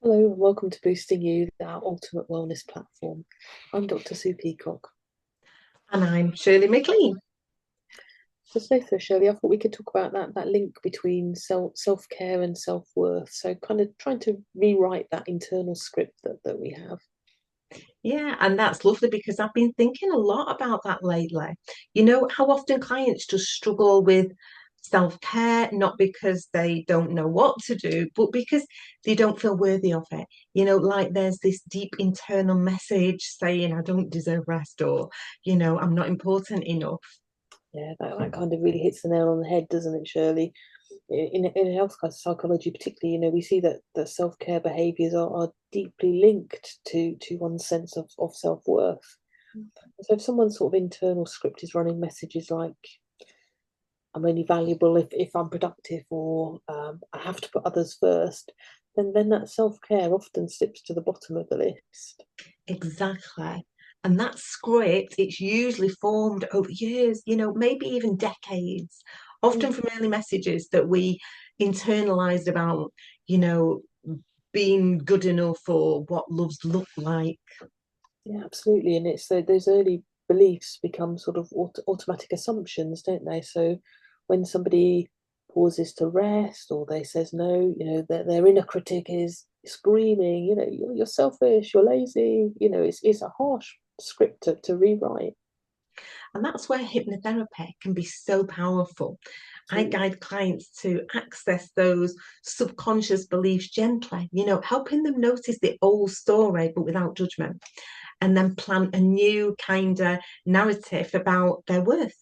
Hello and welcome to Boosting You, our ultimate wellness platform. I'm Dr. Sue Peacock. And I'm Shirley McLean. So, Shirley, I thought we could talk about that link between self-care and self-worth. So kind of trying to rewrite that internal script that we have. Yeah, and that's lovely because I've been thinking a lot about that lately. How often clients just struggle with self-care, not because they don't know what to do, but because they don't feel worthy of it. Like there's this deep internal message saying, I don't deserve rest, or, I'm not important enough. Yeah, that kind of really hits the nail on the head, doesn't it, Shirley? In health psychology, particularly, we see that self-care behaviors are deeply linked to one's sense of self-worth. So if someone's sort of internal script is running messages like I'm only valuable if I'm productive or I have to put others first, then that self-care often slips to the bottom of the list. Exactly. And that script, it's usually formed over years, maybe even decades, often Mm. from early messages that we internalized about, you know, being good enough or what loves look like. Yeah, absolutely. And it's those early beliefs become sort of automatic assumptions, don't they? So when somebody pauses to rest or they says no, their inner critic is screaming, you're selfish, you're lazy, it's a harsh script to rewrite. And that's where hypnotherapy can be so powerful. I Absolutely. guide clients to access those subconscious beliefs gently, helping them notice the old story, but without judgment, and then plant a new kind of narrative about their worth.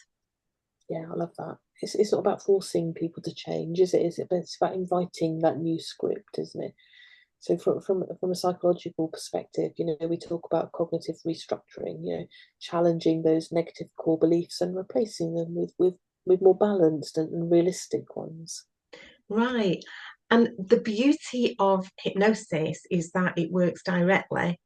Yeah, I love that. It's not about forcing people to change, is it? Is it? But it's about inviting that new script, isn't it? So from a psychological perspective, we talk about cognitive restructuring, challenging those negative core beliefs and replacing them with more balanced and realistic ones. Right. And the beauty of hypnosis is that it works directly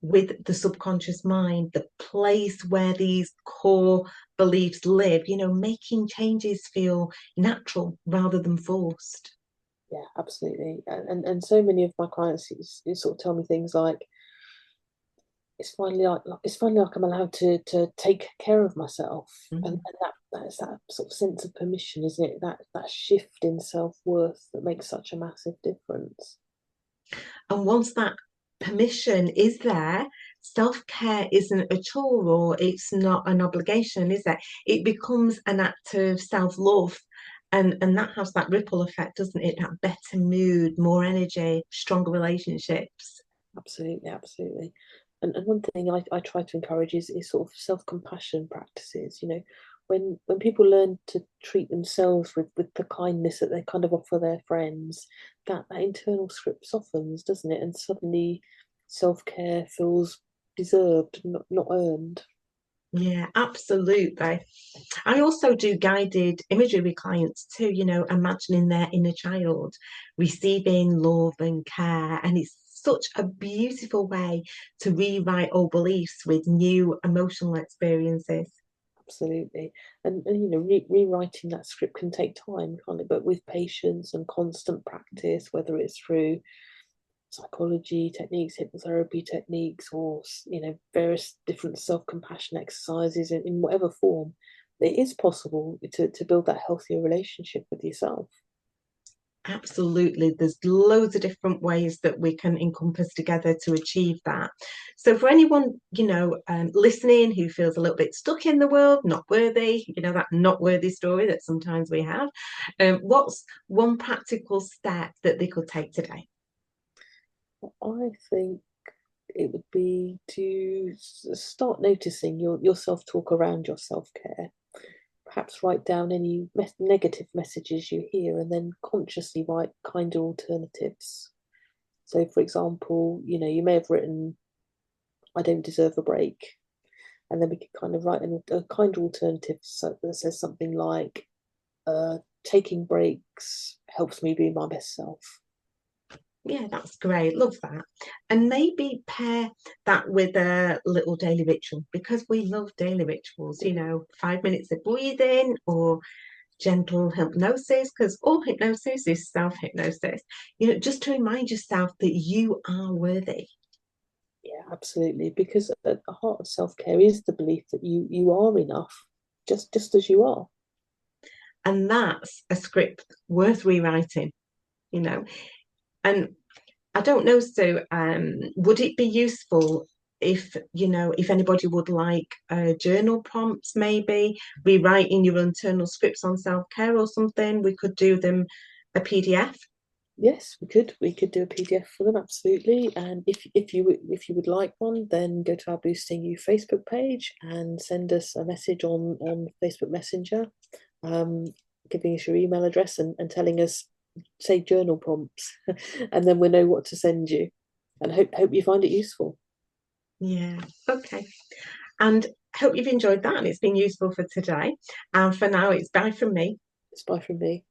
with the subconscious mind, the place where these core beliefs live, making changes feel natural rather than forced. Yeah, absolutely. And so many of my clients sort of tell me things like it's finally like I'm allowed to take care of myself, and, Mm. and that's that sort of sense of permission, isn't it? That shift in self-worth that makes such a massive difference. And once that permission is there, self care isn't a chore or it's not an obligation, is it? It becomes an act of self love. And that has that ripple effect, doesn't it? That better mood, more energy, stronger relationships. Absolutely, absolutely. And one thing I try to encourage is sort of self-compassion practices. When people learn to treat themselves with the kindness that they kind of offer their friends, that internal script softens, doesn't it? And suddenly self-care feels deserved, not earned. Yeah, absolutely. I also do guided imagery with clients too, imagining their inner child receiving love and care. And it's such a beautiful way to rewrite old beliefs with new emotional experiences. Absolutely. And rewriting that script can take time, can't it? But with patience and constant practice, whether it's through psychology techniques, hypnotherapy techniques, or various different self-compassion exercises in whatever form, it is possible to build that healthier relationship with yourself. Absolutely. There's loads of different ways that we can encompass together to achieve that. So, for anyone, listening who feels a little bit stuck in the world, not worthy, that not worthy story that sometimes we have, what's one practical step that they could take today? I think it would be to start noticing your self-talk around your self-care. Perhaps write down any negative messages you hear and then consciously write kinder alternatives. So, for example, you may have written, I don't deserve a break. And then we could kind of write a kind alternative that says something like, taking breaks helps me be my best self. Yeah, that's great. Love that. And maybe pair that with a little daily ritual because we love daily rituals, 5 minutes of breathing or gentle hypnosis, because all hypnosis is self-hypnosis, just to remind yourself that you are worthy. Yeah, absolutely. Because at the heart of self-care is the belief that you are enough, just as you are. And that's a script worth rewriting, you know. And I don't know, Sue, would it be useful if anybody would like journal prompts, maybe rewriting your internal scripts on self-care or something? We could do them a PDF. Yes, we could do a PDF for them, absolutely. And if you would like one, then go to our Boosting You Facebook page and send us a message on Facebook Messenger, um, giving us your email address and telling us, say, journal prompts, and then we know what to send you. And hope you find it useful. Yeah. Okay. And hope you've enjoyed that and it's been useful for today. And for now, it's bye from me. It's bye from me.